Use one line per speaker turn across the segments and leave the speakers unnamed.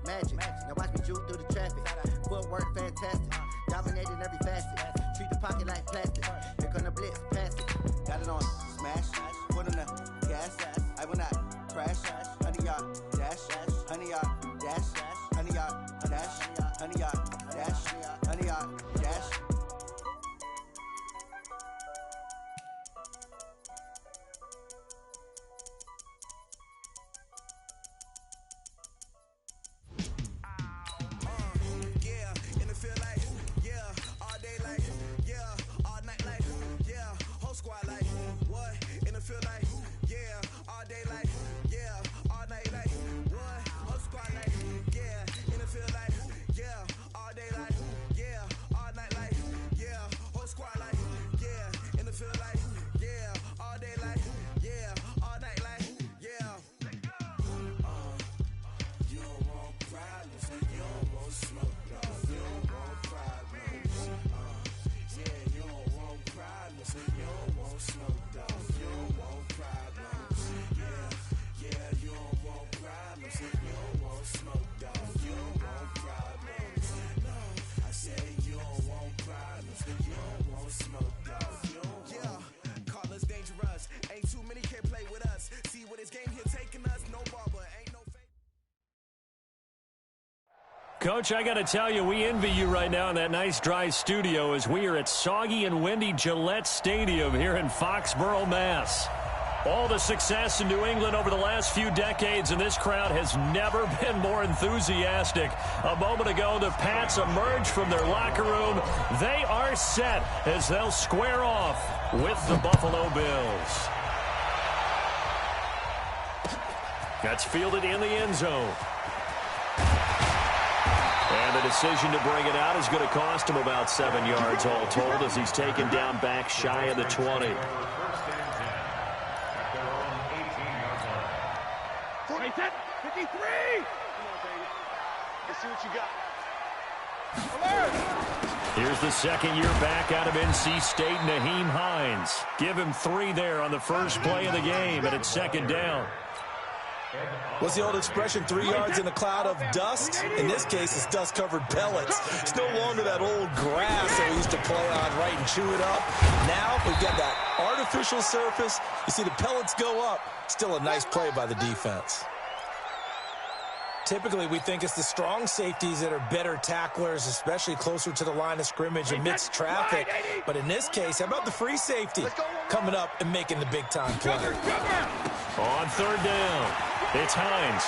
magic. Now watch me juke through the traffic. Footwork fantastic. Dominating every facet. Treat the pocket like plastic. Here come the blitz, pass it. Got it on smash. Put on the gas. I will not crash. Honey yard dash. Honey yard dash. Honey yard dash. Honey yard dash. Honey yard dash.
Coach, I got to tell you, we envy you right now in that nice dry studio as we are at soggy and windy Gillette Stadium here in Foxborough, Mass. All the success in New England over the last few decades, and this crowd has never been more enthusiastic. A moment ago, the Pats emerged from their locker room. They are set as they'll square off with the Buffalo Bills. That's fielded in the end zone. And the decision to bring it out is going to cost him about 7 yards all told as he's taken down back shy of the 20.
47, 53! Come on, baby. Let's see what you got. Alert!
Here's the second-year back out of NC State, Nyheim Hines. Give him 3 there on the first play of the game, and it's second down.
What's the old expression, 3 yards in a cloud of dust? In this case, it's dust-covered pellets. It's no longer that old grass that we used to play on, right, and chew it up. Now we've got that artificial surface. You see the pellets go up. Still a nice play by the defense. Typically, we think it's the strong safeties that are better tacklers, especially closer to the line of scrimmage amidst traffic. But in this case, how about the free safety coming up and making the big-time play?
On third down, it's Hines.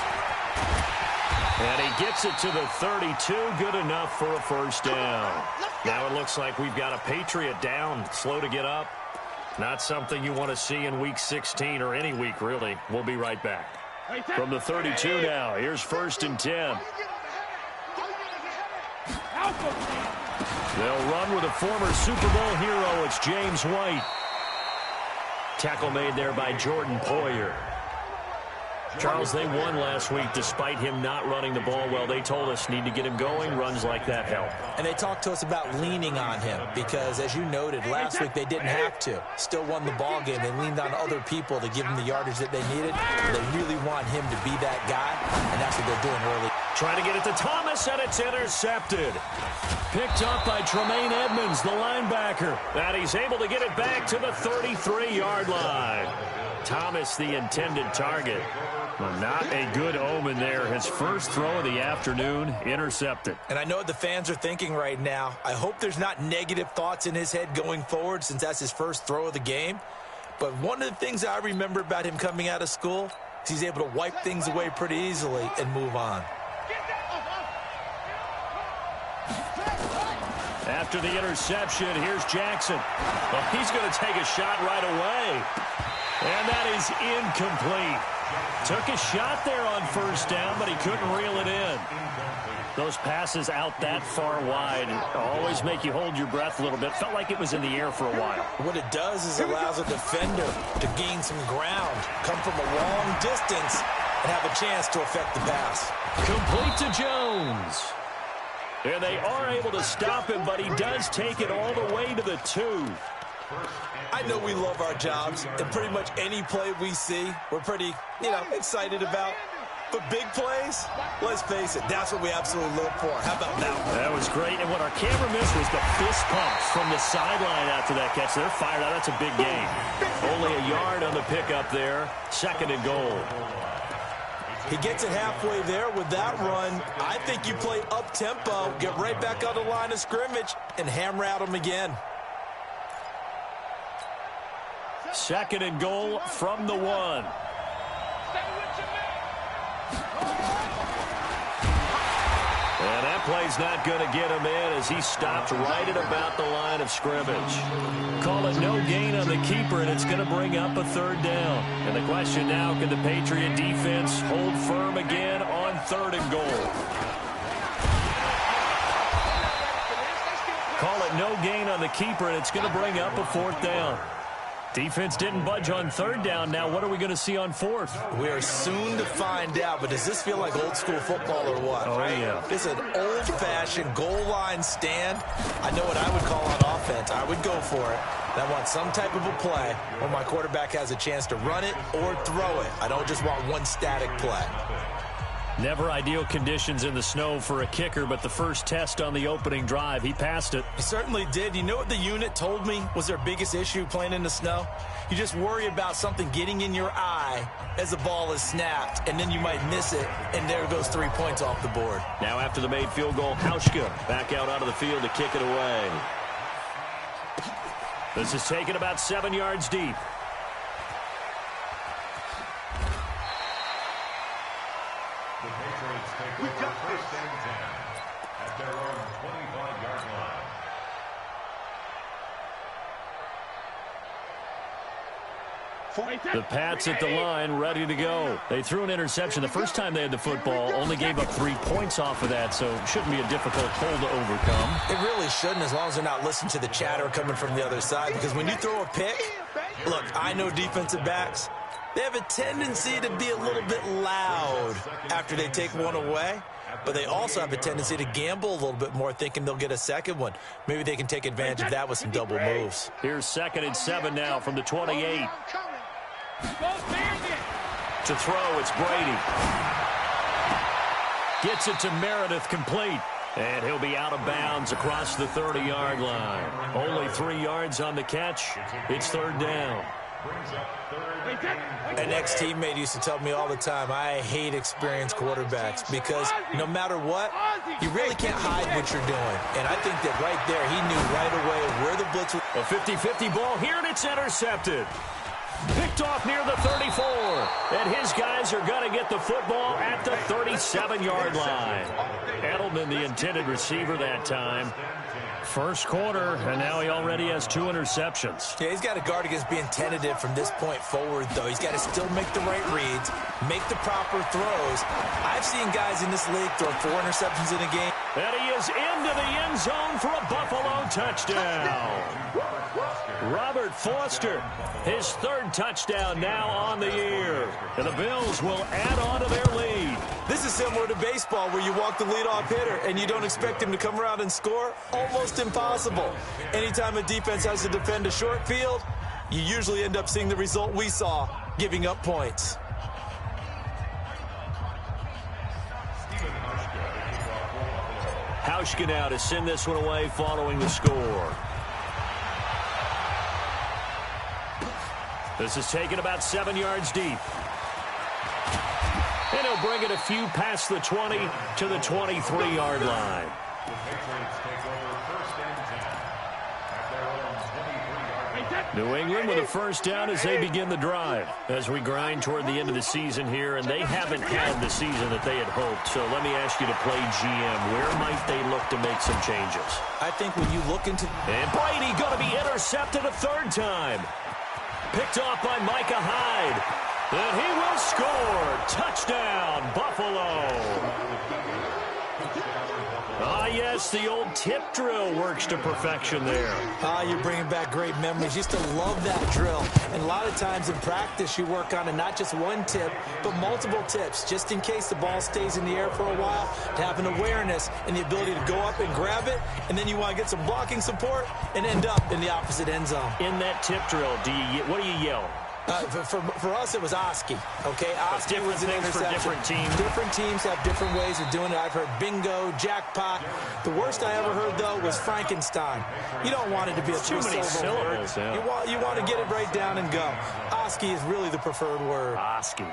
And he gets it to the 32, good enough for a first down. Now it looks like we've got a Patriot down, slow to get up. Not something you want to see in Week 16 or any week, really. We'll be right back. From the 32 now, here's 1st and 10. They'll run with a former Super Bowl hero. It's James White. Tackle made there by Jordan Poyer. Charles, they won last week despite him not running the ball well. They told us need to get him going. Runs like that help.
And they talked to us about leaning on him because, as you noted, last week they didn't have to. Still won the ball game. They leaned on other people to give him the yardage that they needed. They really want him to be that guy, and that's what they're doing early.
Trying to get it to Thomas, and it's intercepted. Picked up by Tremaine Edmonds, the linebacker. And he's able to get it back to the 33-yard line. Thomas, the intended target. Not a good omen there. His first throw of the afternoon, intercepted.
And I know what the fans are thinking right now. I hope there's not negative thoughts in his head going forward since that's his first throw of the game. But one of the things I remember about him coming out of school is he's able to wipe things away pretty easily and move on.
After the interception, here's Jackson. Well, he's going to take a shot right away. And that is incomplete. Took a shot there on first down, but he couldn't reel it in. Those passes out that far wide always make you hold your breath a little bit. Felt like it was in the air for a while.
What it does is allows a defender to gain some ground, come from a long distance, and have a chance to affect the pass.
Complete to Jones. And they are able to stop him, but he does take it all the way to the 2.
I know we love our jobs, and pretty much any play we see, we're pretty, excited about. But big plays, let's face it, that's what we absolutely live for. How about that one?
That was great. And what our camera missed was the fist pumps from the sideline after that catch. They're fired out. That's a big gain. Only a yard on the pickup there. 2nd and goal.
He gets it halfway there with that run. I think you play up-tempo, get right back on the line of scrimmage, and hammer at him again.
2nd and goal from the 1. And that play's not going to get him in as he stopped right at about the line of scrimmage. Call it no gain on the keeper, and it's going to bring up a 3rd down. And the question now, can the Patriot defense hold firm again on 3rd and goal? Call it no gain on the keeper, and it's going to bring up a 4th down. Defense didn't budge on 3rd down. Now what are we going to see on 4th?
We are soon to find out, but does this feel like old school football or what?
Oh, yeah.
This is an old-fashioned goal line stand. I know what I would call on offense. I would go for it. And I want some type of a play where my quarterback has a chance to run it or throw it. I don't just want one static play.
Never ideal conditions in the snow for a kicker, but the first test on the opening drive, he passed it.
He certainly did. You know what the unit told me was their biggest issue playing in the snow? You just worry about something getting in your eye as the ball is snapped, and then you might miss it, and there goes 3 points off the board.
Now after the made field goal, Hauschka back out onto the field to kick it away. This is taken about 7 yards deep.
We got this. 1st and 10 at their own 25-yard line.
The Pats at the line, ready to go. They threw an interception the first time they had the football, only gave up 3 points off of that, so it shouldn't be a difficult hole to overcome.
It really shouldn't, as long as they're not listening to the chatter coming from the other side, because when you throw a pick, look, I know defensive backs, they have a tendency to be a little bit loud after they take one away, but they also have a tendency to gamble a little bit more, thinking they'll get a second one. Maybe they can take advantage of that with some double moves.
Here's 2nd and 7 now from the 28. To throw, it's Brady. Gets it to Meredith, complete. And he'll be out of bounds across the 30-yard line. Only 3 yards on the catch. It's 3rd down.
An ex-teammate used to tell me all the time, I hate experienced quarterbacks because no matter what, you really can't hide what you're doing. And I think that right there, he knew right away where the blitz was.
A 50-50 ball here, and it's intercepted. Picked off near the 34. And his guys are going to get the football at the 37-yard line. Edelman, the intended receiver that time. First quarter, and now he already has 2 interceptions.
Yeah, he's got to guard against being tentative from this point forward, though. He's got to still make the right reads, make the proper throws. I've seen guys in this league throw 4 interceptions in a game.
And he is into the end zone for a Buffalo touchdown. Robert Foster, his 3rd touchdown now on the year. And the Bills will add on to their lead.
This is similar to baseball where you walk the leadoff hitter and you don't expect him to come around and score. Almost impossible. Anytime a defense has to defend a short field, you usually end up seeing the result we saw, giving up points.
Hauschka now to send this one away following the score. This is taken about 7 yards deep. And he'll bring it a few past the 20 to the 23-yard line.
The Patriots take over 1st and 10 at their own 23-yard line.
New England with a first down as they begin the drive. As we grind toward the end of the season here, and they haven't had the season that they had hoped. So let me ask you to play GM. Where might they look to make some changes?
I think when you look into...
And Brady going to be intercepted a 3rd time. Picked off by Micah Hyde. And he will score. Touchdown, Buffalo. Ah, yes, the old tip drill works to perfection there.
Ah, you're bringing back great memories. Used to love that drill. And a lot of times in practice, you work on it, not just one tip, but multiple tips, just in case the ball stays in the air for a while, to have an awareness and the ability to go up and grab it, and then you want to get some blocking support and end up in the opposite end zone.
In that tip drill, what do you yell?
For us, it was Oski. Okay, Oski was an interception.
For different teams.
Different teams have different ways of doing it. I've heard bingo, jackpot. The worst I ever heard, though, was Frankenstein. You don't want it to be a three-syllable word. Yeah. You want to get it right down and go. Oski is really the preferred word.
Oski.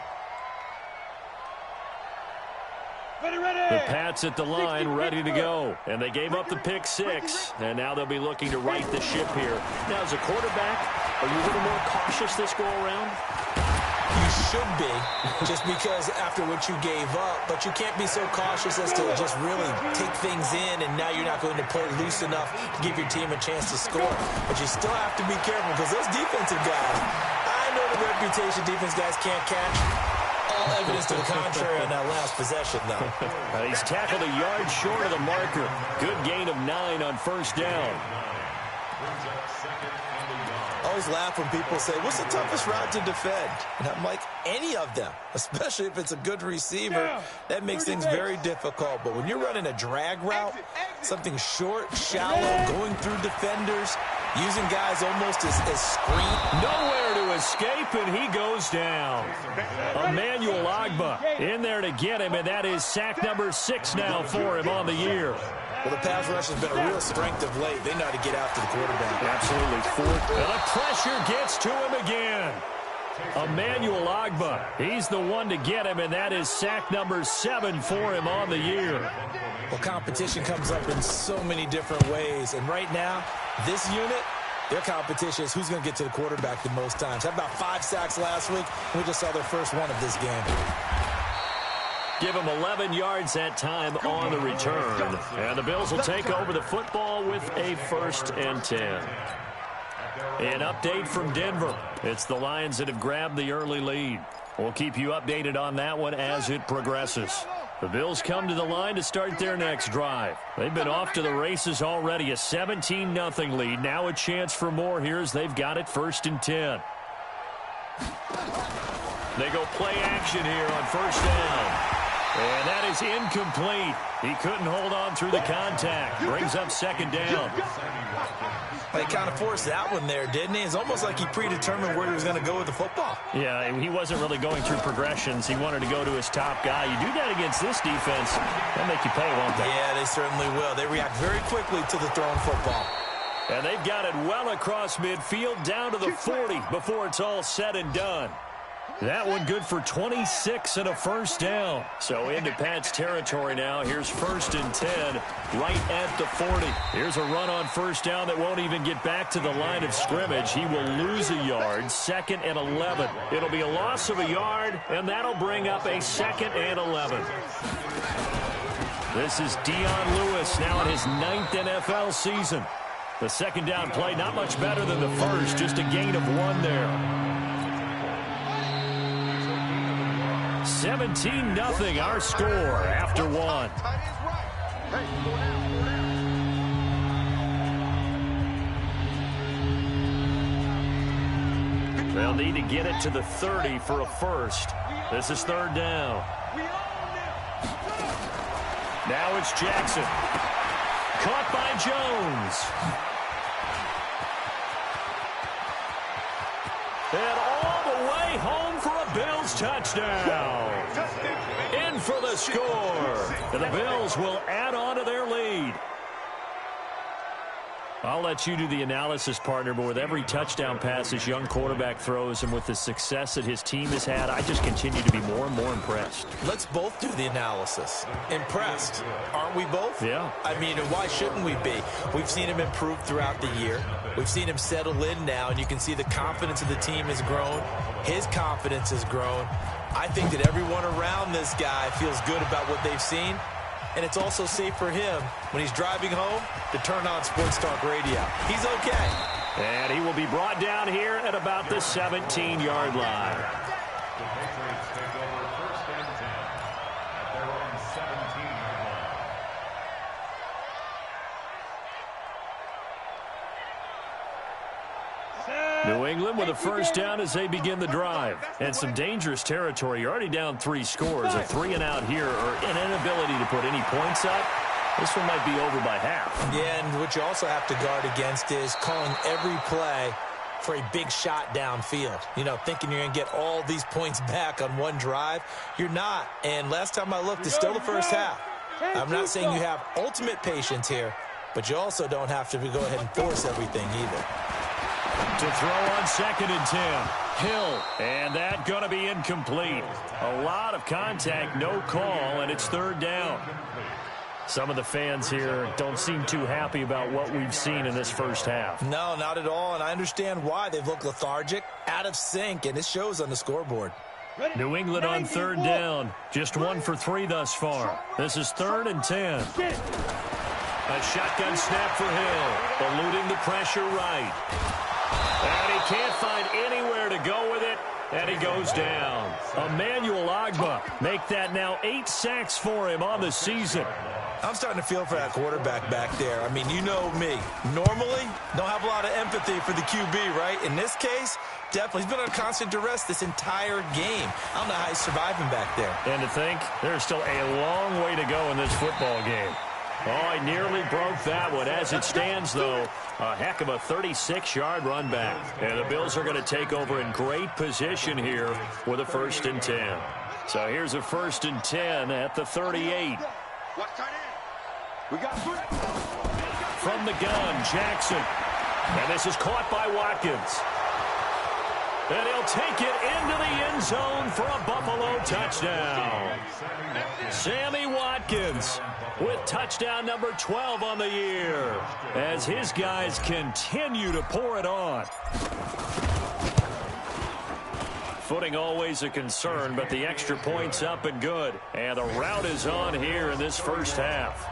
The Pats at the line, ready to go. And they gave up the pick 6, and now they'll be looking to right the ship here. Now, as a quarterback, are you a little more cautious this go-around?
You should be, just because after what you gave up. But you can't be so cautious as to just really take things in, and now you're not going to play loose enough to give your team a chance to score. But you still have to be careful, because those defensive guys, I know the reputation defense guys can't catch. All evidence to the contrary on that last possession, though.
He's tackled a yard short of the marker. Good gain of 9 on first down.
I always laugh when people say, what's the toughest route to defend? And I'm like, any of them, especially if it's a good receiver. That makes things very difficult. But when you're running a drag route, something short, shallow, going through defenders, using guys almost as screen.
Nowhere to escape, and he goes down. Emmanuel Ogbah in there to get him, and that is sack number 6 now for him on the year.
Well, the pass rush has been a real strength of late. They know how to get after the quarterback.
Absolutely. And the pressure gets to him again. Emmanuel Ogbah, he's the one to get him, and that is sack number 7 for him on the year.
Well, competition comes up in so many different ways, and right now, this unit, their competition is who's going to get to the quarterback the most times. Had about 5 sacks last week, and we just saw their first one of this game.
Give him 11 yards that time on the return. And the Bills will take over the football with a 1st and 10. An update from Denver. It's the Lions that have grabbed the early lead. We'll keep you updated on that one as it progresses. The Bills come to the line to start their next drive. They've been off to the races already. A 17-0 lead. Now a chance for more here as they've got it 1st and 10. They go play action here on 1st down. And that is incomplete. He couldn't hold on through the contact. Brings up 2nd down.
He kind of forced that one there, didn't he? It's almost like he predetermined where he was going to go with the football.
Yeah, he wasn't really going through progressions. He wanted to go to his top guy. You do that against this defense, they'll make you pay, won't they?
Yeah, they certainly will. They react very quickly to the thrown football.
And they've got it well across midfield down to the 40 before it's all said and done. That one good for 26 and a 1st down. So into Pat's territory now. Here's 1st and 10 right at the 40. Here's a run on 1st down that won't even get back to the line of scrimmage. He will lose a yard. 2nd and 11. It'll be a loss of a yard, and that'll bring up a 2nd and 11. This is Dion Lewis now in his 9th NFL season. The 2nd down play, not much better than the first, just a gain of 1 there. 17-0 our score after 1. They'll need to get it to the 30 for a 1st. This is 3rd down. Now it's Jackson. Caught by Jones. And all the way home for a Bills touchdown. In for the score. And the Bills will add on to their lead. I'll let you do the analysis, partner, but with every touchdown pass this young quarterback throws and with the success that his team has had, I just continue to be more and more impressed.
Let's both do the analysis. Impressed. Aren't we both?
Yeah.
I mean, why shouldn't we be? We've seen him improve throughout the year. We've seen him settle in now, and you can see the confidence of the team has grown. His confidence has grown. I think that everyone around this guy feels good about what they've seen. And it's also safe for him when he's driving home to turn on Sports Talk Radio. He's okay.
And he will be brought down here at about the 17-yard line. New England with a 1st down as they begin the drive. And some dangerous territory. You're already down 3 scores. A 3-and-out here or an inability to put any points up. This one might be over by half.
Yeah, and what you also have to guard against is calling every play for a big shot downfield. You know, thinking you're going to get all these points back on one drive. You're not. And last time I looked, it's still the first half. I'm not saying you have ultimate patience here, but you also don't have to go ahead and force everything either.
To throw on 2nd and 10. Hill. And that going to be incomplete. A lot of contact, no call, and it's 3rd down. Some of the fans here don't seem too happy about what we've seen in this first half.
No, not at all, and I understand why. They've looked lethargic, out of sync, and it shows on the scoreboard.
New England on 3rd down. Just 1 for 3 thus far. This is 3rd and 10. A shotgun snap for Hill, eluding the pressure right. And he can't find anywhere to go with it, and he goes down. Emmanuel Ogbah make that now 8 sacks for him on the season.
I'm starting to feel for that quarterback back there. I mean, you know me. Normally, don't have a lot of empathy for the QB, right? In this case, definitely. He's been under constant duress this entire game. I don't know how he's surviving back there.
And to think, there's still a long way to go in this football game. Oh, I nearly broke that one. As it stands, though, a heck of a 36-yard run back. And the Bills are going to take over in great position here with a 1st and 10. So here's a 1st and 10 at the 38. From the gun, Jackson. And this is caught by Watkins. And he'll take it into the end zone for a Buffalo touchdown. Sammy Watkins with touchdown number 12 on the year as his guys continue to pour it on. Footing always a concern, but the extra point's up and good. And the route is on here in this first half.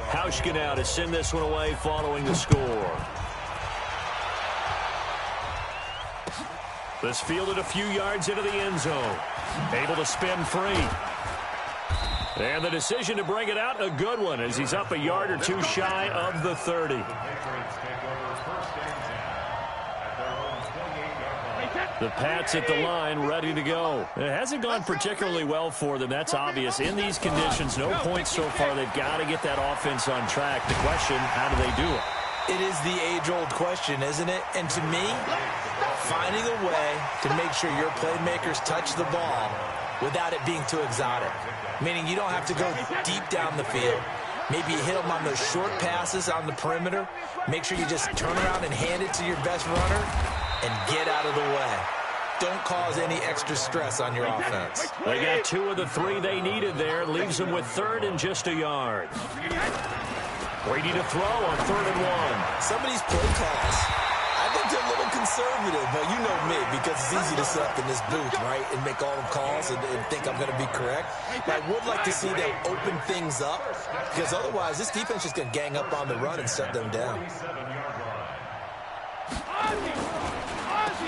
Hauschka now to send this one away following the score. This fielded a few yards into the end zone. Able to spin free. And the decision to bring it out, a good one, as he's up a yard or two shy of the 30. The Pats at the line, ready to go. It hasn't gone particularly well for them. That's obvious. In these conditions, no points so far. They've got to get that offense on track. The question, how do they do it?
It is the age-old question, isn't it? And to me, finding a way to make sure your playmakers touch the ball without it being too exotic. Meaning you don't have to go deep down the field. Maybe you hit them on those short passes on the perimeter. Make sure you just turn around and hand it to your best runner and get out of the way. Don't cause any extra stress on your offense.
They got 2 of the 3 they needed there. Leaves them with 3rd and just a yard. Brady to throw on 3rd and 1.
Some of these play calls, I think they're a little conservative, but you know me, because it's easy to sit up in this booth, right, and make all the calls and think I'm going to be correct. But I would like to see them open things up, because otherwise this defense is going to gang up on the run and shut them down.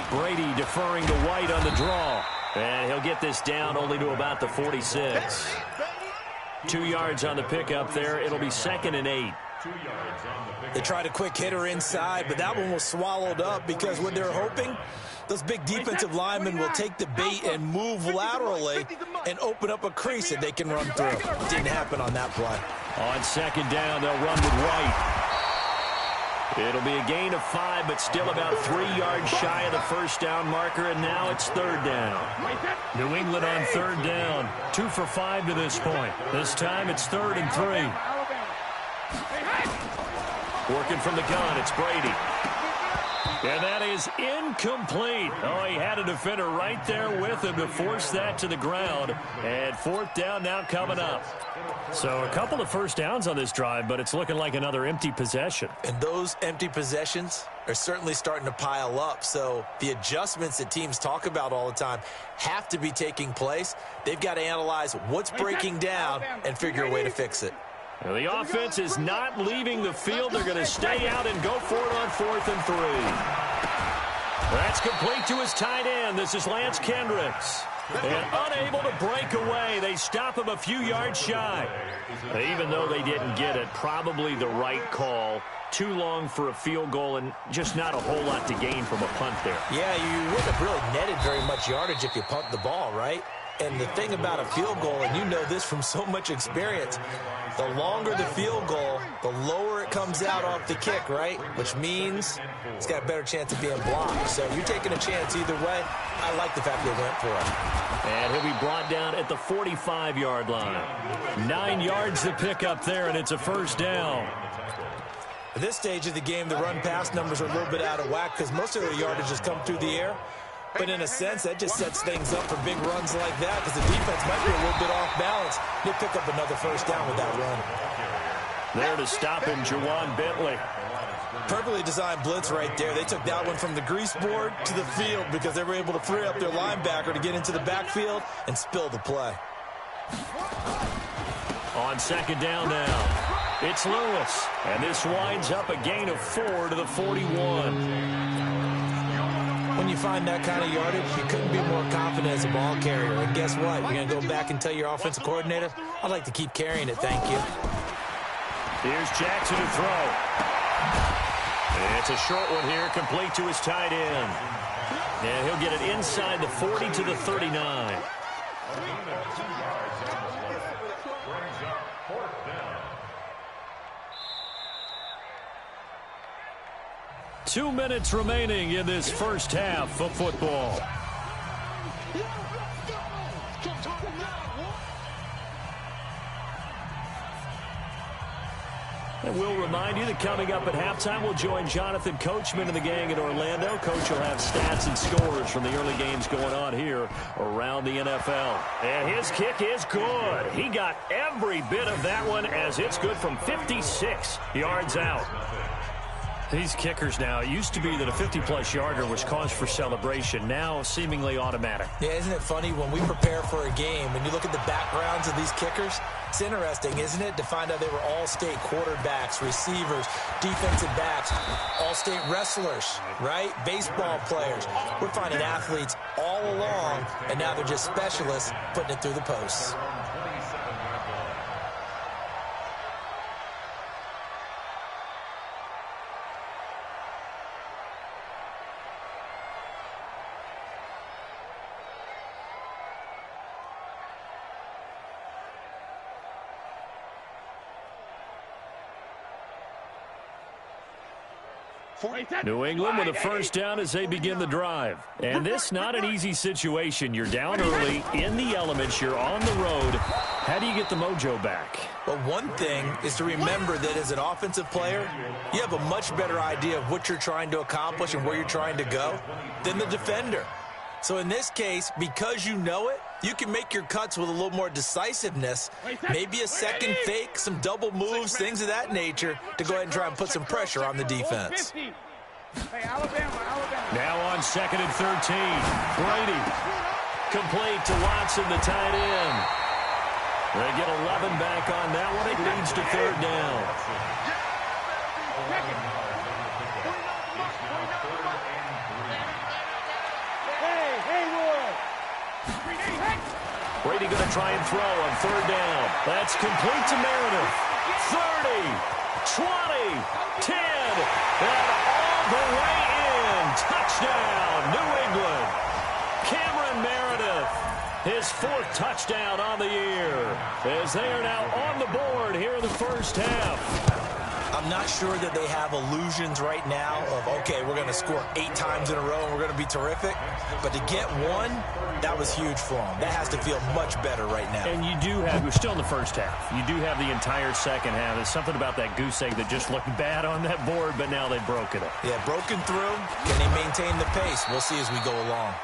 Brady deferring to White on the draw. And he'll get this down only to about the 46. 2 yards on the pickup there. It'll be 2nd and 8.
They tried a quick hitter inside, but that one was swallowed up because what they're hoping, those big defensive linemen will take the bait and move laterally and open up a crease that they can run through. Didn't happen on that play.
On 2nd down, they'll run with White. It'll be a gain of 5, but still about 3 yards shy of the first down marker, and now it's 3rd down. New England on 3rd down. 2 for 5 to this point. This time it's 3rd and 3. Working from the gun, it's Brady. And that is incomplete. Oh, he had a defender right there with him to force that to the ground. And 4th down now coming up. So a couple of first downs on this drive, but it's looking like another empty possession.
And those empty possessions are certainly starting to pile up. So the adjustments that teams talk about all the time have to be taking place. They've got to analyze what's breaking down and figure a way to fix it.
Well, the offense is not leaving the field. They're going to stay out and go for it on 4th and 3. That's complete to his tight end. This is Lance Kendricks. And unable to break away. They stop him a few yards shy. Even though they didn't get it, probably the right call. Too long for a field goal and just not a whole lot to gain from a punt there.
Yeah, you wouldn't have really netted very much yardage if you pumped the ball, right? And the thing about a field goal, and you know this from so much experience, the longer the field goal, the lower it comes out off the kick, right? Which means it's got a better chance of being blocked. So you're taking a chance either way. I like the fact they went for it.
And he'll be brought down at the 45-yard line. 9 yards to pick up there, and it's a first down.
At this stage of the game, the run-pass numbers are a little bit out of whack because most of their yardage has come through the air. But in a sense, that just sets things up for big runs like that because the defense might be a little bit off balance. They pick up another first down with that run.
There to stop him, Juwan Bentley.
Perfectly designed blitz right there. They took that one from the grease board to the field because they were able to free up their linebacker to get into the backfield and spill the play.
On second down now. It's Lewis, and this winds up a gain of 4 to the 41.
When you find that kind of yardage, you couldn't be more confident as a ball carrier. And guess what? You're going to go back and tell your offensive coordinator, I'd like to keep carrying it, thank you.
Here's Jackson to throw. It's a short one here, complete to his tight end. And he'll get it inside the 40 to the 39. 2 minutes remaining in this first half of football. And we'll remind you that coming up at halftime, we'll join Jonathan Coachman and the gang in Orlando. Coach will have stats and scores from the early games going on here around the NFL. And his kick is good. He got every bit of that one as it's good from 56 yards out. These kickers now, it used to be that a 50-plus yarder was cause for celebration. Now, seemingly automatic.
Yeah, isn't it funny when we prepare for a game, when you look at the backgrounds of these kickers, it's interesting, isn't it, to find out they were all-state quarterbacks, receivers, defensive backs, all-state wrestlers, right? Baseball players. We're finding athletes all along, and now they're just specialists putting it through the posts.
New England with a first down as they begin the drive. And this not an easy situation. You're down early, in the elements, you're on the road. How do you get the mojo back?
Well, one thing is to remember that as an offensive player, you have a much better idea of what you're trying to accomplish and where you're trying to go than the defender. So in this case, because you know it, you can make your cuts with a little more decisiveness, maybe a second fake, some double moves, things of that nature, to go ahead and try and put some pressure on the defense.
Now on second and 13, Brady. Complete to Watson, the tight end. They get 11 back on that one. It leads to third down. Brady going to try and throw on third down. That's complete to Meredith. 30, 20, 10, and all the way in. Touchdown, New England. Cameron Meredith, his 4th touchdown on the year, as they are now on the board here in the first half.
I'm not sure that they have illusions right now of, okay, we're going to score 8 times in a row and we're going to be terrific. But to get one, that was huge for them. That has to feel much better right now.
And you do have, we're still in the first half. You do have the entire second half. There's something about that goose egg that just looked bad on that board, but now they've broken it.
Yeah, broken through. Can they maintain the pace? We'll see as we go along.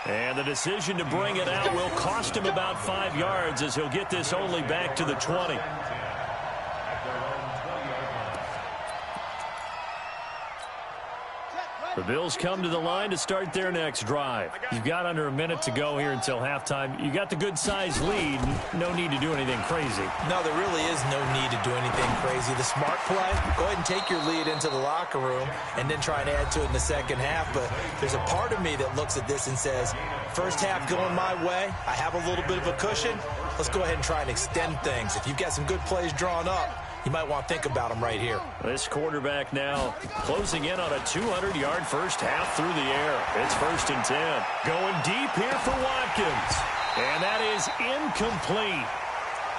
And the decision to bring it out will cost him about 5 yards as he'll get this only back to the 20. The Bills come to the line to start their next drive. You've got under a minute to go here until halftime. You got the good-sized lead. No need to do anything crazy.
No, there really is no need to do anything crazy. The smart play, go ahead and take your lead into the locker room and then try and add to it in the second half. But there's a part of me that looks at this and says, first half going my way, I have a little bit of a cushion. Let's go ahead and try and extend things. If you've got some good plays drawn up, you might want to think about them right here.
This quarterback now closing in on a 200-yard first half through the air. It's 1st and 10. Going deep here for Watkins. And that is incomplete.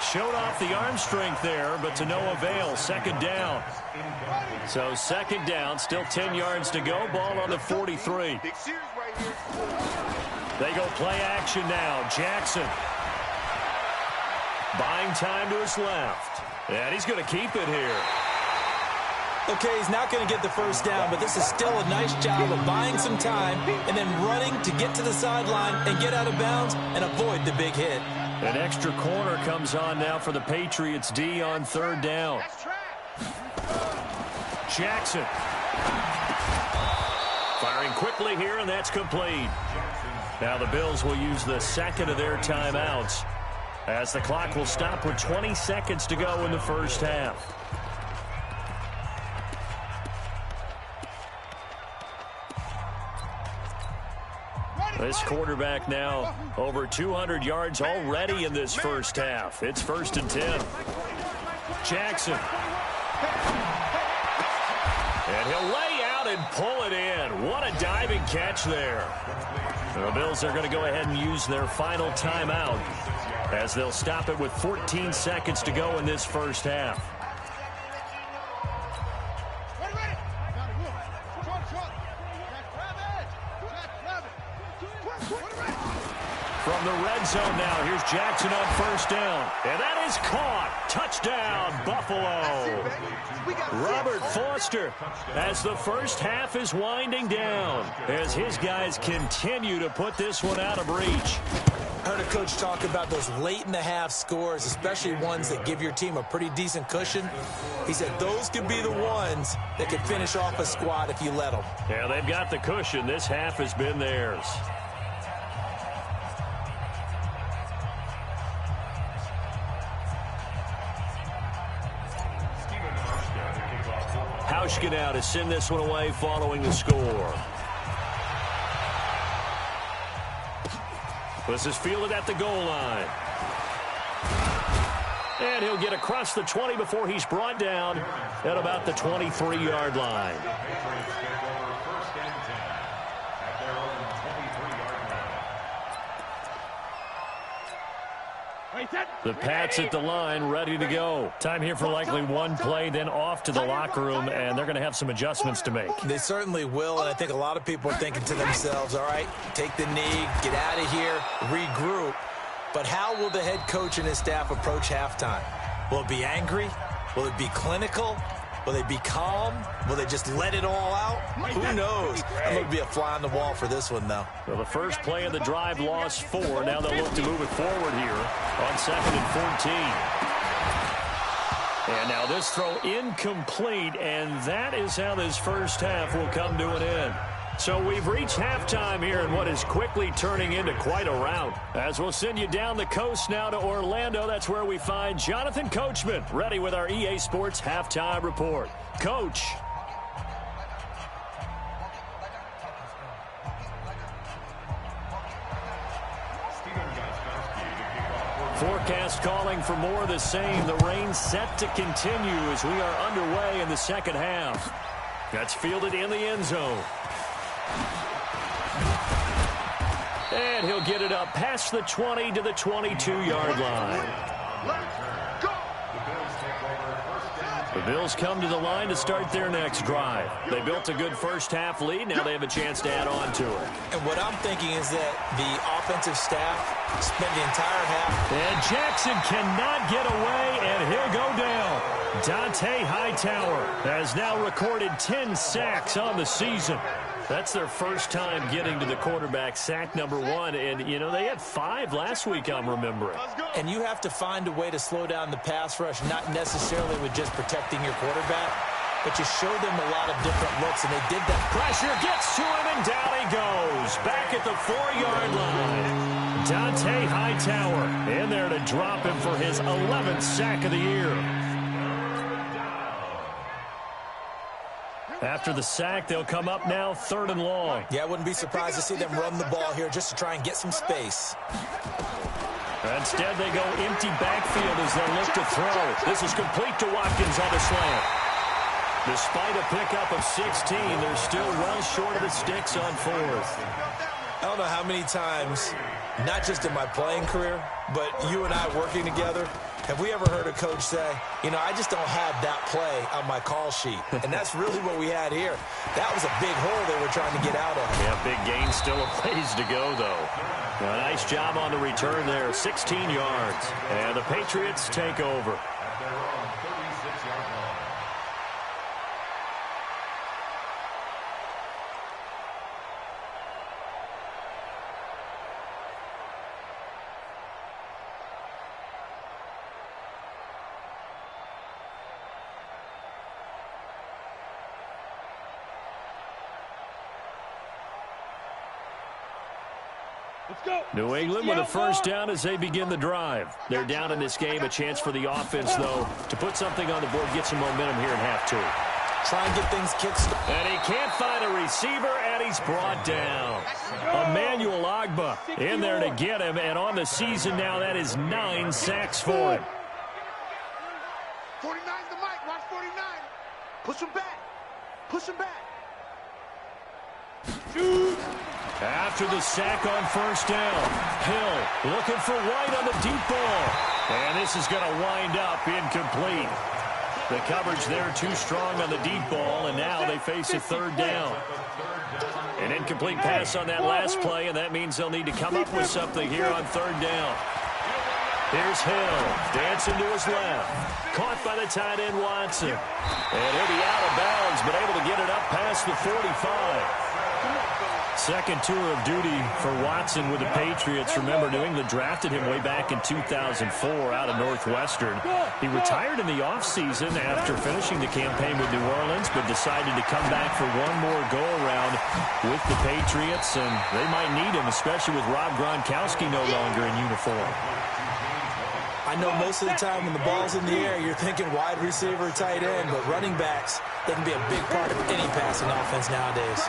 Showed off the arm strength there, but to no avail. Second down. So second down, still 10 yards to go. Ball on the 43. They go play action now. Jackson. Buying time to his left. And he's going to keep it here.
Okay, he's not going to get the first down, but this is still a nice job of buying some time and then running to get to the sideline and get out of bounds and avoid the big hit.
An extra corner comes on now for the Patriots D on third down. Jackson. Firing quickly here, and that's complete. Now the Bills will use the second of their timeouts as the clock will stop with 20 seconds to go in the first half. This quarterback now over 200 yards already in this first half. It's 1st and 10. Jackson. And he'll lay out and pull it in. What a diving catch there. The Bills are going to go ahead and use their final timeout as they'll stop it with 14 seconds to go in this first half. From the red zone now, here's Jackson on first down. And that is caught. Touchdown, Buffalo. Robert Foster as the first half is winding down as his guys continue to put this one out of reach.
I heard a coach talk about those late-in-the-half scores, especially ones that give your team a pretty decent cushion. He said those could be the ones that could finish off a squad if you let them.
Yeah, they've got the cushion. This half has been theirs. Hauschka now to send this one away following the score. This is fielded at the goal line. And he'll get across the 20 before he's brought down at about the 23-yard line. The Pats at the line, ready to go. Time here for likely one play, then off to the locker room, and they're going to have some adjustments to make.
They certainly will, and I think a lot of people are thinking to themselves, all right, take the knee, get out of here, regroup. But how will the head coach and his staff approach halftime? Will it be angry? Will it be clinical? Will they be calm? Will they just let it all out? Who knows? I'm going to be a fly on the wall for this one, though.
Well, the first play of the drive lost 4. Now they'll look to move it forward here on 2nd and 14. And now this throw incomplete, and that is how this first half will come to an end. So we've reached halftime here in what is quickly turning into quite a rout. As we'll send you down the coast now to Orlando, that's where we find Jonathan Coachman, ready with our EA Sports Halftime Report. Coach. Forecast calling for more of the same. The rain set to continue as we are underway in the second half. That's fielded in the end zone. And he'll get it up past the 20 to the 22-yard line. The Bills come to the line to start their next drive. They built a good first half lead. Now they have a chance to add on to it.
And what I'm thinking is that the offensive staff spent the entire half.
And Jackson cannot get away, and he'll go down. Dante Hightower has now recorded 10 sacks on the season. That's their first time getting to the quarterback, sack number 1. And, you know, they had 5 last week, I'm remembering.
And you have to find a way to slow down the pass rush, not necessarily with just protecting your quarterback, but you show them a lot of different looks, and they did that.
Pressure gets to him, and down he goes. Back at the 4-yard line. Dante Hightower in there to drop him for his 11th sack of the year. After the sack, they'll come up now 3rd and long.
Yeah, I wouldn't be surprised to see them run the ball here just to try and get some space.
Instead, they go empty backfield as they look to throw. This is complete to Watkins on the slant. Despite a pickup of 16, they're still well short of the sticks on 4th.
don't know how many times, not just in my playing career, but you and I working together, have we ever heard a coach say, you know, I just don't have that play on my call sheet. And that's really what we had here. That was a big hole they were trying to get out of.
Yeah, big gain, still a ways to go, though. A nice job on the return there, 16 yards. And the Patriots take over. New England with a first down as they begin the drive. They're down in this game. A chance for the offense, though, to put something on the board, get some momentum here in half two.
Try and get things kick-started.
And he can't find a receiver, and he's brought down. Emmanuel Ogbah in there to get him, and on the season now, that is 9 sacks for him.
49's the mic. Watch 49. Push him back. Push him back. Shoot.
After the sack on first down, Hill looking for White on the deep ball. And this is going to wind up incomplete. The coverage there too strong on the deep ball, and now they face a third down. An incomplete pass on that last play, and that means they'll need to come up with something here on third down. Here's Hill, dancing to his left. Caught by the tight end, Watson. And he'll be out of bounds, but able to get it up past the 45. Second tour of duty for Watson with the Patriots. Remember, New England drafted him way back in 2004 out of Northwestern. He retired in the offseason after finishing the campaign with New Orleans, but decided to come back for one more go-around with the Patriots, and they might need him, especially with Rob Gronkowski no longer in uniform.
I know most of the time when the ball's in the air, you're thinking wide receiver, tight end, but running backs, they can be a big part of any passing offense nowadays.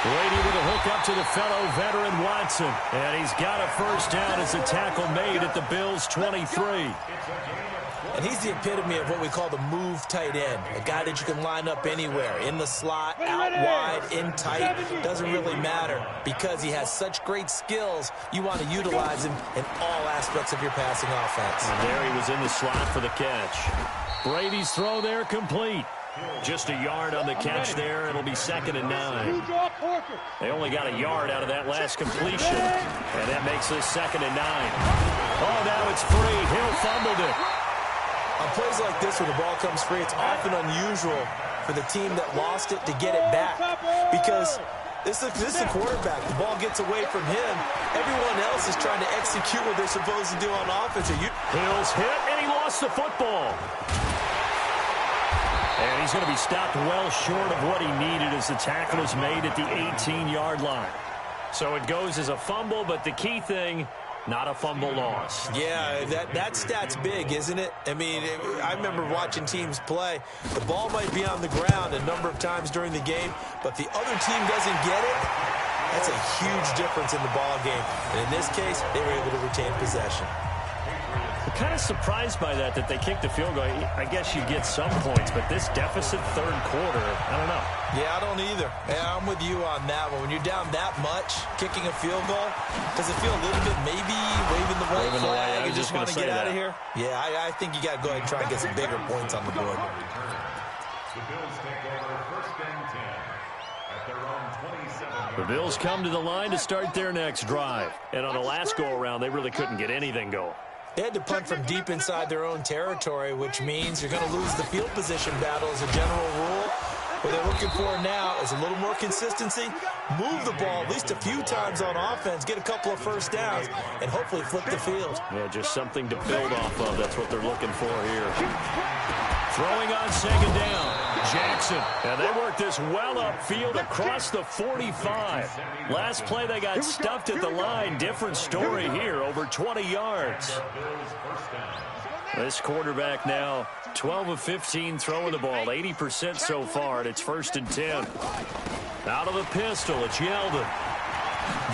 Brady with a hook up to the fellow veteran Watson. And he's got a first down as the tackle made at the Bills' 23.
And he's the epitome of what we call the move tight end. A guy that you can line up anywhere, in the slot, out wide, in tight. Doesn't really matter because he has such great skills. You want to utilize him in all aspects of your passing offense.
And there he was in the slot for the catch. Brady's throw there complete. Just a yard on the catch there. It'll be 2nd and 9. They only got a yard out of that last completion. And that makes this 2nd and 9. Oh, now it's free. Hill fumbled it.
On plays like this where the ball comes free, it's often unusual for the team that lost it to get it back. Because this is the quarterback. The ball gets away from him. Everyone else is trying to execute what they're supposed to do on offense.
Hill's hit, and he lost the football. And he's going to be stopped well short of what he needed as the tackle is made at the 18-yard line. So it goes as a fumble, but the key thing, not a fumble loss.
Yeah, that stat's big, isn't it? I mean, I remember watching teams play. The ball might be on the ground a number of times during the game, but the other team doesn't get it. That's a huge difference in the ball game. And in this case, they were able to retain possession.
I'm kind of surprised by that they kicked the field goal. I guess you get some points, but this deficit third quarter, I don't know.
Yeah, I don't either. Yeah, I'm with you on that one. When you're down that much, kicking a field goal, does it feel a little bit maybe waving the white flag and just want to get out of here? Yeah, I think you got to go ahead and try and get some bigger points on the board.
The Bills take over 1st and 10 at their own 27.
The Bills come to the line to start their next drive. And on the last go-around, they really couldn't get anything going.
They had to punt from deep inside their own territory, which means you're going to lose the field position battle as a general rule. What they're looking for now is a little more consistency, move the ball at least a few times on offense, get a couple of first downs, and hopefully flip the field.
Yeah, just something to build off of. That's what they're looking for here. Throwing on 2nd down, Jackson. And they worked this well upfield across the 45. Last play, they got stuffed at the line. Different story here, over 20 yards. This quarterback now, 12 of 15 throwing the ball, 80% so far, and it's 1st and 10. Out of the pistol, it's Yeldon.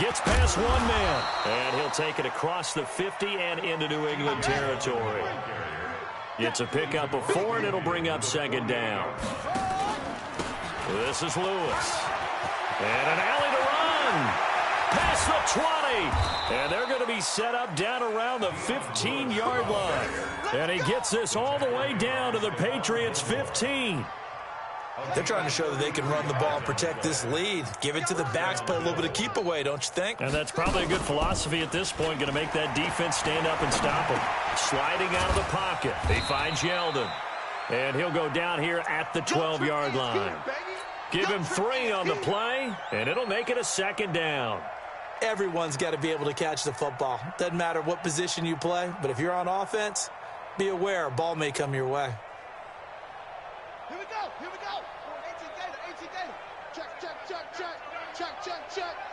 Gets past one man, and he'll take it across the 50 and into New England territory. It's a pickup of 4, and it'll bring up 2nd down. This is Lewis. And an alley to Past the 20. And they're going to be set up down around the 15-yard line. And he gets this all the way down to the Patriots' 15.
They're trying to show that they can run the ball and protect this lead. Give it to the backs, play a little bit of keep away, don't you think?
And that's probably a good philosophy at this point, going to make that defense stand up and stop them. Sliding out of the pocket. He finds Yeldon. And he'll go down here at the 12-yard line. Give him 3 on the play, and it'll make it a 2nd down.
Everyone's got to be able to catch the football. Doesn't matter what position you play, but if you're on offense, be aware a ball may come your way.
Here we go. 18 data. Check.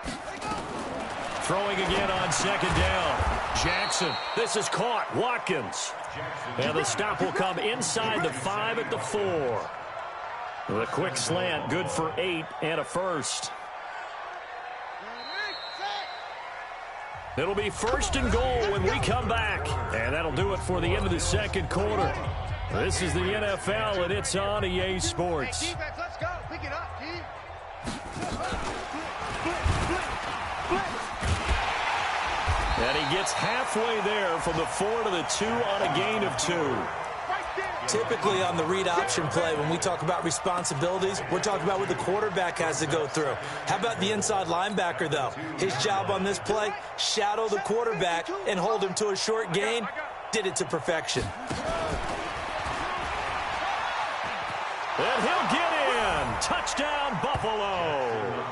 There you go.
Throwing again on 2nd down. Jackson. This is caught. Watkins. And the stop will come inside the 5 at the 4. The quick slant, good for 8 and a first. It'll be 1st and goal when we come back. And that'll do it for the end of the 2nd quarter. This is the NFL, and it's on EA Sports.
Hey, defense, let's go. Pick it up, D.
And he gets halfway there from the 4 to the 2 on a gain of 2.
Typically on the read option play, when we talk about responsibilities, we're talking about what the quarterback has to go through. How about the inside linebacker, though? His job on this play, shadow the quarterback and hold him to a short gain. Did it to perfection.
And he'll get in. Touchdown, Buffalo.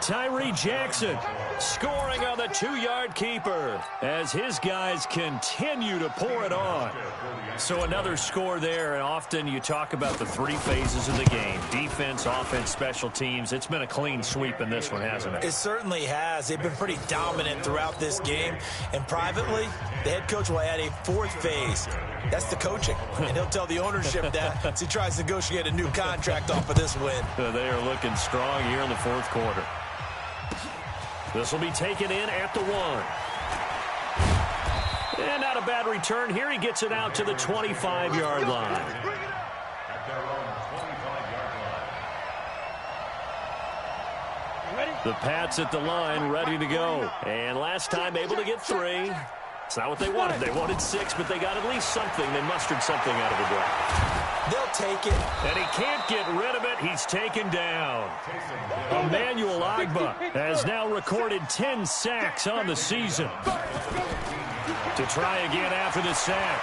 Tyree Jackson scoring on the 2-yard keeper as his guys continue to pour it on. So another score there, and often you talk about the 3 phases of the game. Defense, offense, special teams. It's been a clean sweep in this one, hasn't it?
It certainly has. They've been pretty dominant throughout this game. And privately, the head coach will add a 4th phase. That's the coaching. And he'll tell the ownership that as he tries to negotiate a new contract off of this win.
They are looking strong here in the 4th quarter. This will be taken in at the 1. And not a bad return here. He gets it out to the 25-yard line.
At their own 25-yard line.
The Pats at the line, ready to go. And last time able to get 3. It's not what they wanted. They wanted 6, but they got at least something. They mustered something out of the draft.
They'll take it.
And he can't get rid of it. He's taken down. Emmanuel Ogbah has now recorded 10 sacks on the season. To try again after the sack.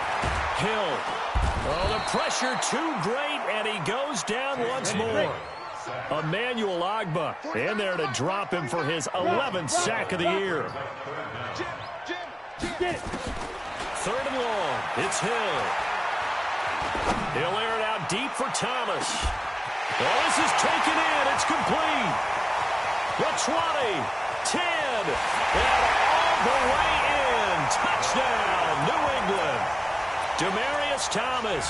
Hill. Oh, the pressure too great, and he goes down once more. Emmanuel Ogbah in there to drop him for his 11th sack of the year. 3rd and long. It's Hill. He'll air it out deep for Thomas. Well, this is taken in. It's complete. The 20, 10, and all the way in. Touchdown, New England. Demaryius Thomas,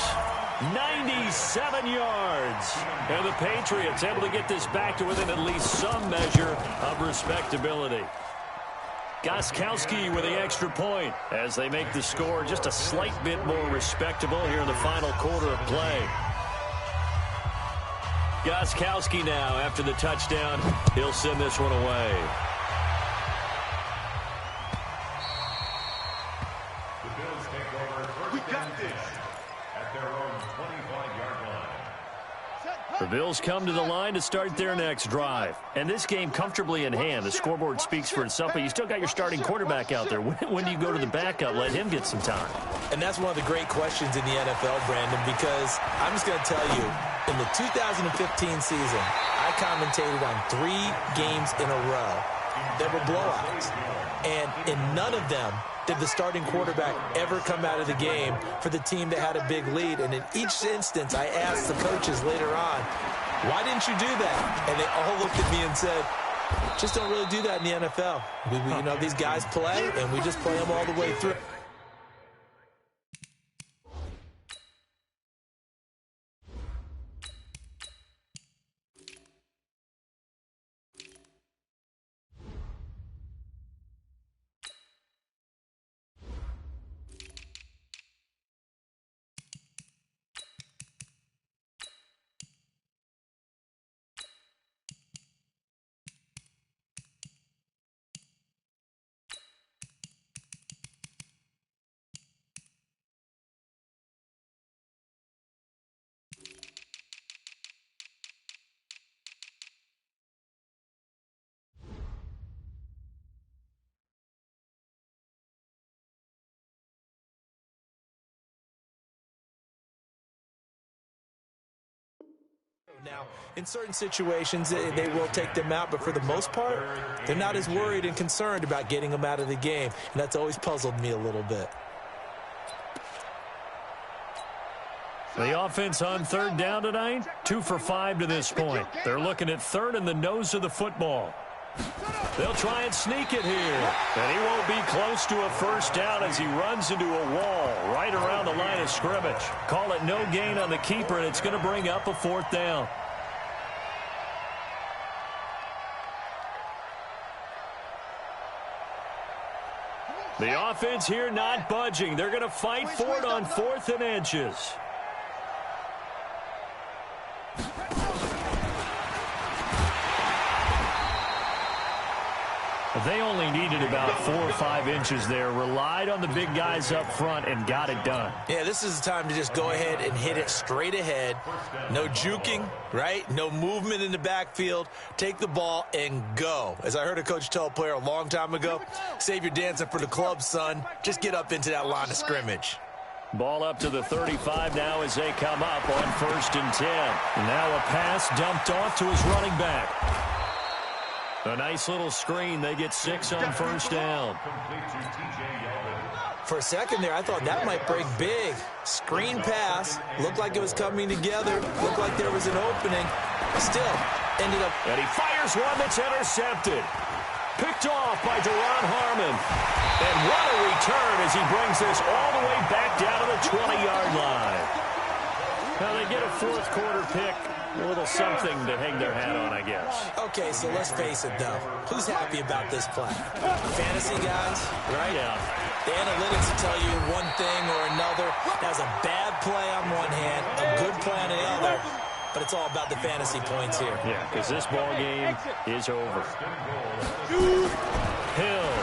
97 yards. And the Patriots able to get this back to within at least some measure of respectability. Gostkowski with the extra point as they make the score just a slight bit more respectable here in the final quarter of play. Gostkowski now after the touchdown. He'll send this one away.
The Bills take over 1st and 10 at their own 25-yard line.
The Bills come to the line to start their next drive. And this game comfortably in hand. The scoreboard speaks for itself, but you still got your starting quarterback out there. When do you go to the backup? Let him get some time.
And that's one of the great questions in the NFL, Brandon, because I'm just going to tell you, in the 2015 season, I commentated on 3 games in a row. There were blowouts. And in none of them did the starting quarterback ever come out of the game for the team that had a big lead. And in each instance, I asked the coaches later on, why didn't you do that? And they all looked at me and said, just don't really do that in the NFL. You know, these guys play, and we just play them all the way through. Now, in certain situations, they will take them out, but for the most part, they're not as worried and concerned about getting them out of the game, and that's always puzzled me a little bit.
The offense on third down tonight, 2 for 5 to this point. They're looking at third in the nose of the football. They'll try and sneak it here. And he won't be close to a first down as he runs into a wall right around the line of scrimmage. Call it no gain on the keeper, and it's going to bring up a 4th down. The offense here not budging. They're going to fight for it on 4th and inches. They only needed about 4 or 5 inches there, relied on the big guys up front, and got it done.
Yeah, this is the time to just go ahead and hit it straight ahead. No juking, right? No movement in the backfield. Take the ball and go. As I heard a coach tell a player a long time ago, save your dancing for the club, son. Just get up into that line of scrimmage.
Ball up to the 35 now as they come up on 1st and 10. And now a pass dumped off to his running back. A nice little screen. They get 6 on 1st down.
For a second there, I thought that might break big. Screen pass. Looked like it was coming together. Looked like there was an opening. Still, ended up.
And he fires one that's intercepted. Picked off by Deron Harmon. And what a return as he brings this all the way back down to the 20-yard line. Now they get a 4th quarter pick. A little something to hang their hat on, I guess.
Okay, so let's face it, though. Who's happy about this play? Fantasy guys, right?
Yeah.
The analytics will tell you one thing or another. That was a bad play on one hand, a good play on the other, but it's all about the fantasy points here.
Yeah, because this ball game is over. Hill.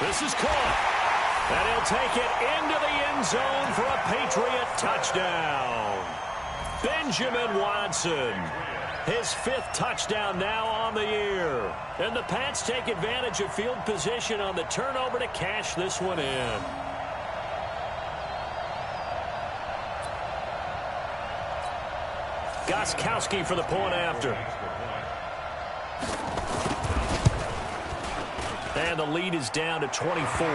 This is caught. And he'll take it into the end zone for a Patriot touchdown. Benjamin Watson, his 5th touchdown now on the year. And the Pats take advantage of field position on the turnover to cash this one in. Gostkowski for the point after. And the lead is down to 24.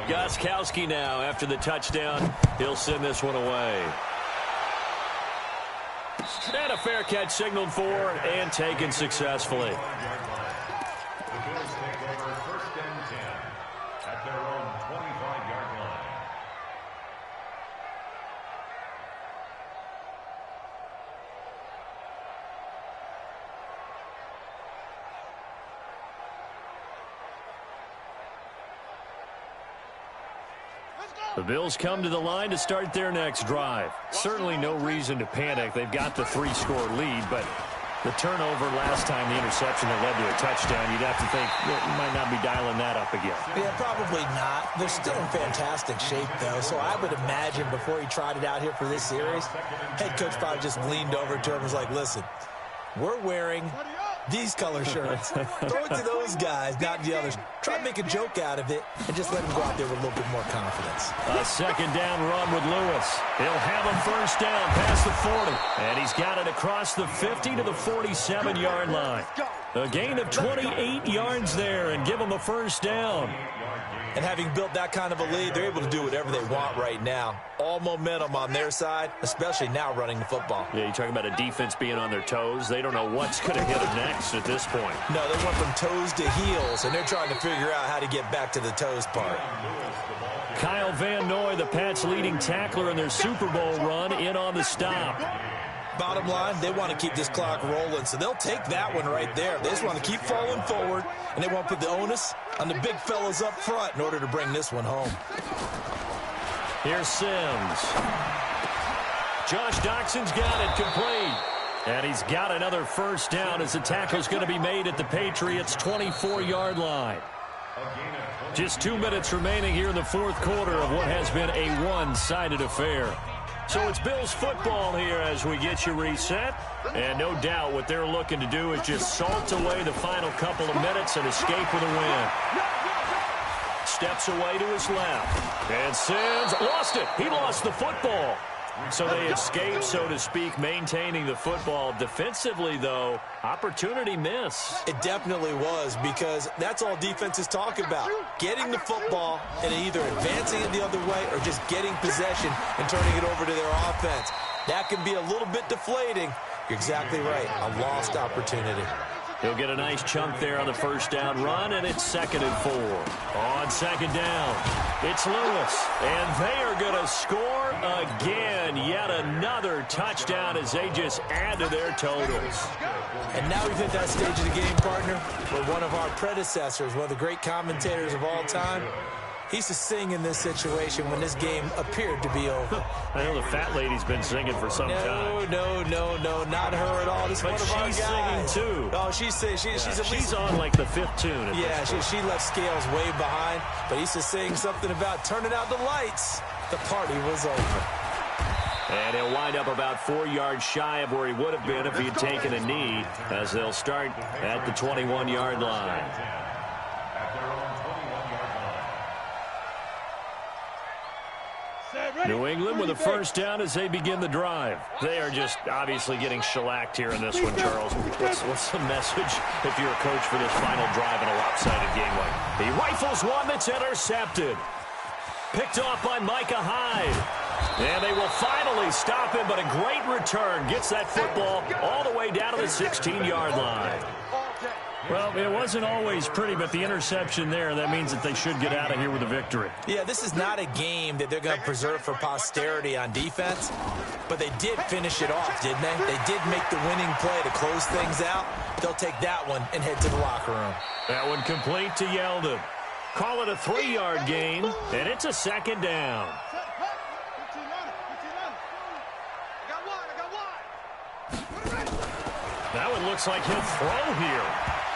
Gostkowski now after the touchdown. He'll send this one away. And a fair catch signaled for and taken successfully.
The Bills take over 1st and 10 at their own 25-yard line.
The Bills come to the line to start their next drive. Certainly no reason to panic. They've got the 3-score lead, but the turnover last time, the interception that led to a touchdown, you'd have to think you might not be dialing that up again.
Yeah, probably not. They're still in fantastic shape, though, so I would imagine before he tried it out here for this series, head coach probably just leaned over to him and was like, listen, we're wearing these color shirts. Throw it to those guys, not the others. Try to make a joke out of it and just let them go out there with a little bit more confidence.
A 2nd down run with Lewis. He'll have a 1st down past the 40. And he's got it across the 50 to the 47-yard line. A gain of 28 yards there and give him a 1st down.
And having built that kind of a lead, they're able to do whatever they want right now. All momentum on their side, especially now running the football.
Yeah, you're talking about a defense being on their toes. They don't know what's going to hit them next at this point.
No, they went from toes to heels, and they're trying to figure out how to get back to the toes part.
Kyle Van Noy, the Pats' leading tackler in their Super Bowl run, in on the stop.
Bottom line, they want to keep this clock rolling, so they'll take that one right there. They just want to keep falling forward, and they want to put the onus on the big fellas up front in order to bring this one home.
Here's Sims. Josh Doxson's got it complete. And he's got another first down as the tackle's going to be made at the Patriots' 24-yard line. Just 2 minutes remaining here in the fourth quarter of what has been a one-sided affair. So it's Bills football here as we get you reset. And no doubt what they're looking to do is just salt away the final couple of minutes and escape with a win. Steps away to his left. And Sims lost it. He lost the football. So they escape, so to speak, maintaining the football. Defensively, though, opportunity miss.
It definitely was, because that's all defenses talk about. Getting the football and either advancing it the other way or just getting possession and turning it over to their offense. That can be a little bit deflating. You're exactly right. A lost opportunity.
He'll get a nice chunk there on the first down run, and it's 2nd and 4. On 2nd down, it's Lewis. And they are going to score again. Yet another touchdown as they just add to their totals.
And now we've hit that stage of the game, partner, where one of our predecessors, one of the great commentators of all time, he used to sing in this situation when this game appeared to be over.
I know the fat lady's been singing for some time.
No, not her at all. This is one of our guys.
She's singing too.
Oh, she's at least
she's on like the 5th tune.
Yeah, she left Scales way behind, but he used to sing something about turning out the lights. The party was over.
And he'll wind up about 4 yards shy of where he would have been if he had taken a knee, as they'll start at the 21-yard line. New England with a first down as they begin the drive. They are just obviously getting shellacked here in this one, Charles. What's the message if you're a coach for this final drive in a lopsided game like? He rifles one that's intercepted. Picked off by Micah Hyde. And they will finally stop him, but a great return. Gets that football all the way down to the 16-yard line. Well, it wasn't always pretty, but the interception there, that means that they should get out of here with a victory.
Yeah, this is not a game that they're going to preserve for posterity on defense, but they did finish it off, didn't they? They did make the winning play to close things out. They'll take that one and head to the locker room.
That one complete to Yeldon. Call it a 3-yard gain, and it's a 2nd down. That one looks like he'll throw here.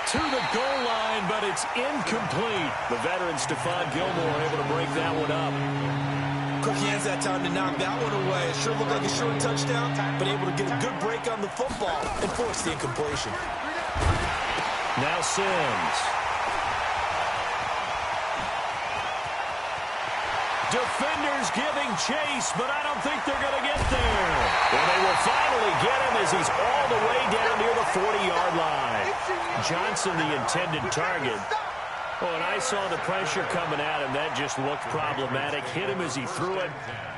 To the goal line, but it's incomplete. The veteran Stephon Gilmore able to break that one up.
Quick hands that time to knock that one away. It sure looked like a short touchdown, but able to get a good break on the football and force the incompletion.
Now Sims. Defenders giving chase, but I don't think they're going to get there. Well, they will finally get him as he's all the way down near the 40-yard line. Johnson, the intended target. Oh, and I saw the pressure coming at him. That just looked problematic. Hit him as he threw it,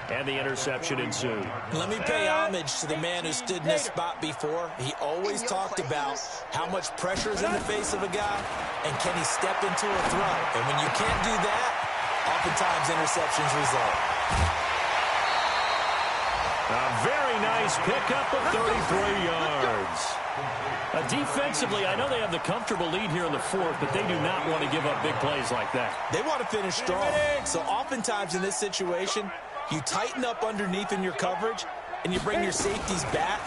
and the interception ensued.
Let me pay homage to the man who stood in this spot before. He always talked about how much pressure is in the face of a guy, and can he step into a throw. And when you can't do that, oftentimes interceptions result.
A very nice pickup of 33 yards. Defensively, I know they have the comfortable lead here in the fourth, but they do not want to give up big plays like that.
They want to finish strong. So oftentimes in this situation, you tighten up underneath in your coverage, and you bring your safeties back.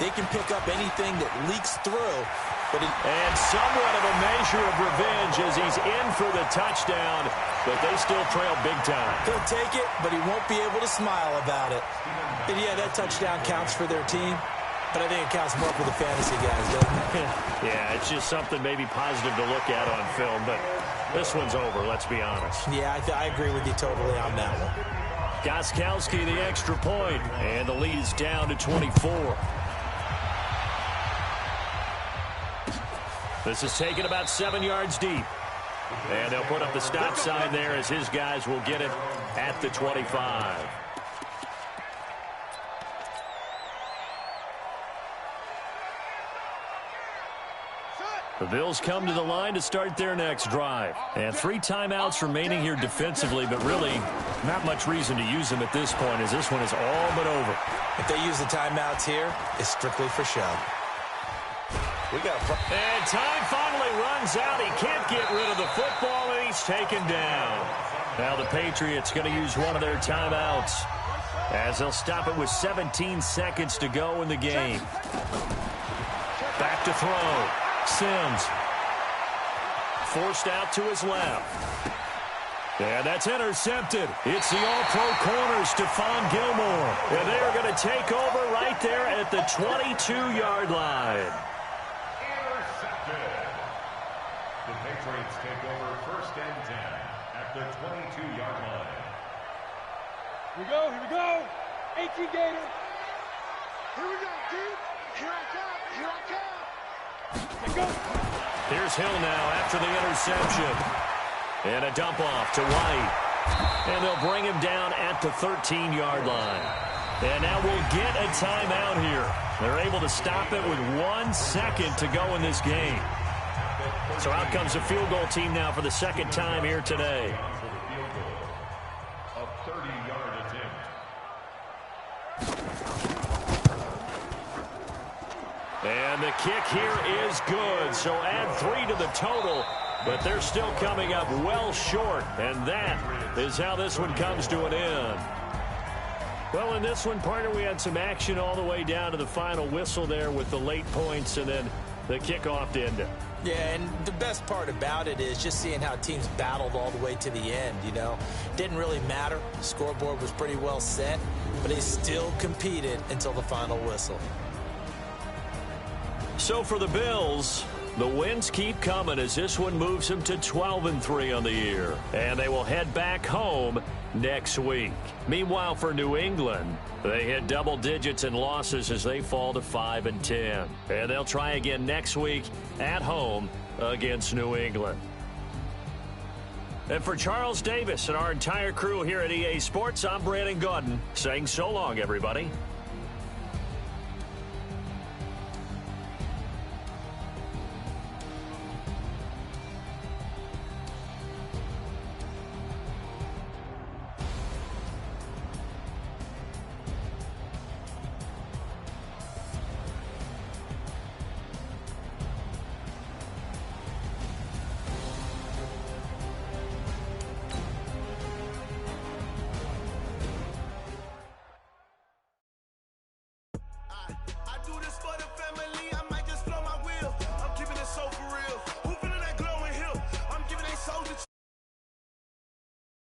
They can pick up anything that leaks through.
And somewhat of a measure of revenge as he's in for the touchdown, but they still trail big time.
He'll take it, but he won't be able to smile about it. And yeah, that touchdown counts for their team, but I think it counts more for the fantasy guys, doesn't it?
Yeah, it's just something maybe positive to look at on film, but this one's over, let's be honest.
Yeah, I agree with you totally on that one.
Gostkowski the extra point, and the lead is down to 24. This is taken about 7 yards deep. And they'll put up the stop sign there as his guys will get it at the 25. The Bills come to the line to start their next drive. And 3 timeouts remaining here defensively, but really not much reason to use them at this point as this one is all but over.
If they use the timeouts here, it's strictly for show.
And time finally runs out. He can't get rid of the football, and he's taken down. Now the Patriots going to use one of their timeouts. as they'll stop it with 17 seconds to go in the game. Back to throw. Sims. Forced out to his left. And that's intercepted. It's the all-pro corner, Stephon Gilmore. And they are going to take over right there at the 22-yard line.
Intercepted. The Patriots take over 1st and 10 at the 22-yard line.
Here we go, here we go. 18 Gator. Here we go, dude. Here I come, here I come. Here go.
Here's Hill now after the interception. And a dump off to White. And they'll bring him down at the 13-yard line. And now we'll get a timeout here. They're able to stop it with 1 second to go in this game. So out comes the field goal team now for the second time here today.
A 30-yard attempt.
And the kick here is good. So add 3 to the total. But they're still coming up well short, and that is how this one comes to an end. Well, in this one, partner, we had some action all the way down to the final whistle there with the late points and then the kickoff to end it.
Yeah, and the best part about it is just seeing how teams battled all the way to the end, you know. Didn't really matter. The scoreboard was pretty well set, but they still competed until the final whistle.
So for the Bills, the wins keep coming as this one moves them to 12-3 on the year. And they will head back home next week. Meanwhile, for New England, they hit double digits in losses as they fall to 5-10. And they'll try again next week at home against New England. And for Charles Davis and our entire crew here at EA Sports, I'm Brandon Gaudin saying so long, everybody.
I do this for the family.